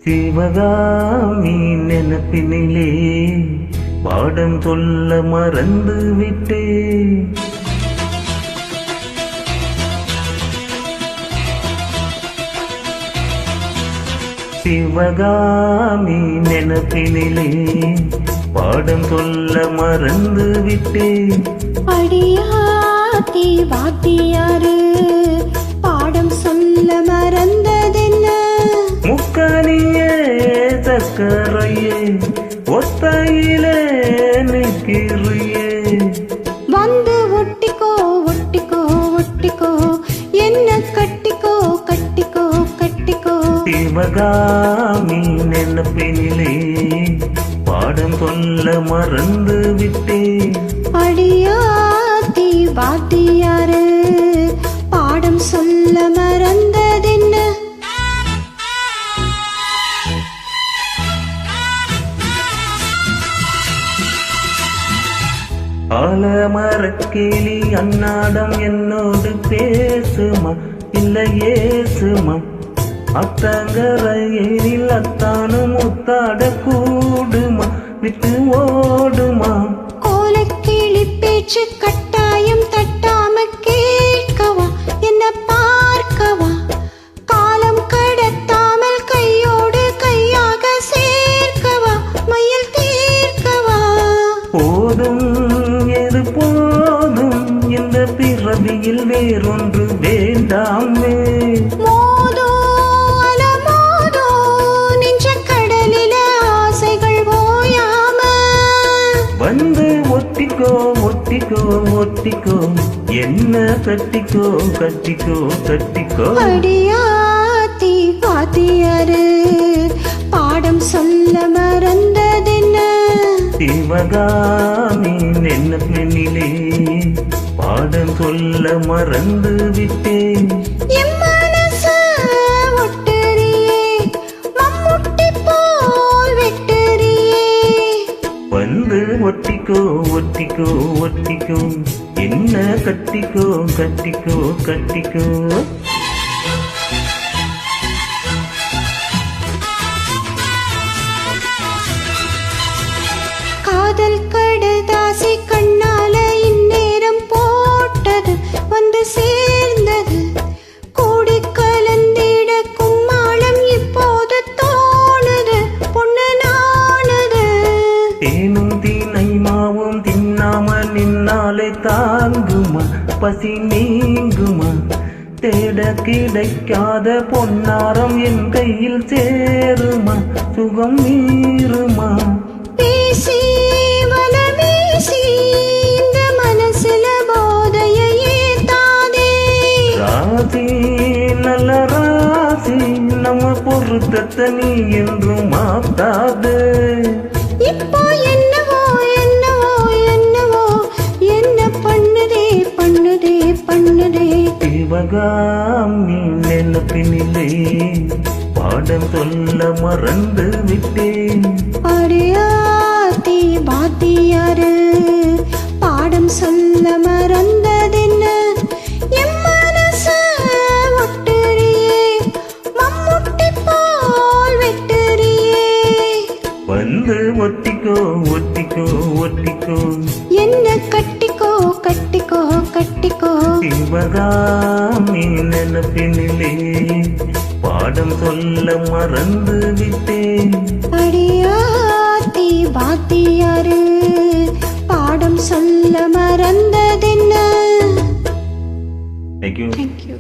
சிவகாமி நினப்பினிலே பாடம் சொல்ல மறந்து விட்டே. சிவகாமி நினப்பினிலே பாடம் சொல்ல மறந்து விட்டே. அடியாத்தி வாத்தியாரு பாடம் சொல்ல மறந்ததென்ன? முக்கானியே சக்கரையே ஒத்தையிலே நிற்கிறியே. வந்து ஒட்டிக்கோ ஒட்டிக்கோ ஒட்டிக்கோ என்ன கட்டிக்கோ கட்டிக்கோ கட்டிக்கோ. சிவகாமி நினப்பினிலே பாடம் சொல்ல மறந்து விட்டே. அடியாத்தி வாத்தியாரு பாடம் சொல்ல மறந்ததென்ன? ஆலமரக்கிளி அன்னாடம் என்னோடு பேசுமா இல்லை ஏசுமா? அத்தங்கரையில் அத்தானும் முத்தாட கூடுமா விட்டு ஓடுமா? கோலக்கிளி பேச்சு கட்டாயம் தட்டாம கேட்கவா என்ன பார்க்கவா? காலம் கடத்தாமல் கையோடு கையாக சேர்க்கவா மையல் தீர்க்கவா? போதும் எது போதும் இந்த பிறவியில் வேறொன்று வேண்டாமே. மோதோ அலமோதோ நெஞ்ச கடலில ஆசைகள் ஓயாம. வந்து ஒட்டிக்கோ ஒட்டிக்கோ ஒட்டிக்கோ என்ன கட்டிக்கோ கட்டிக்கோ கட்டிக்கோ. அடியாத்தி வாத்தியாரு பாடம் சொல்ல மறந்ததென்ன? சிவகாமி நினப்பினிலே பாடம் சொல்ல மறந்து விட்டேன். என் மனச ஒட்டுறியே மம்முட்டி போல் வெட்டுறியே. வந்து ஒட்டிக்கோ ஒட்டிக்கோ ஒட்டிக்கோ என்ன கட்டிக்கோ கட்டிக்கோ கட்டிக்கோ. காதல் கடதாசி கண்ணால இந்நேரம் போட்டது வந்து சேர்ந்தது. கூடி கலந்திட கும்மாளம் இப்போது தோணுது பொண்ணு நாணுது. தேனும் தீனை மாவும் தின்னாம நின்னாலே தாங்குமா பசி நீங்குமா? தேட கிடைக்காத பொன்னாரம் என் கையில் சேருமா சுகம் மீறுமா? பேசி வலமேசி இந்த மனசுல போதையை ஏத்தாதே. ராசி நல்ல ராசி நம்ம பொருத்தத்தை நீ என்றும் மாத்தாது. இப்போ என்னவோ என்னவோ என்னவோ என்ன பண்ணுதே பண்ணுதே பண்ணுதே. சிவகாமி நினப்பினிலே பாடம் சொல்ல மறந்து விட்டேன். அடியாத்தி வாத்தியாரு பாடம் சொல்ல மறந்ததென்ன? என் மனச ஒட்டுறியே மம்முட்டி போல் வெட்டுறியே. வந்து ஒட்டிக்கோ ஒட்டிக்கோ ஒட்டிக்கோ என்ன கட்டிக்கோ கட்டிக்கோ கட்டிக்கோ. சிவகாமி நினப்பினிலே பாடம் சொல்ல மறந்து விட்டேன். அடியாத்தி வாத்தியாரு பாடம் சொல்ல மறந்ததென்ன? Thank you. Thank you.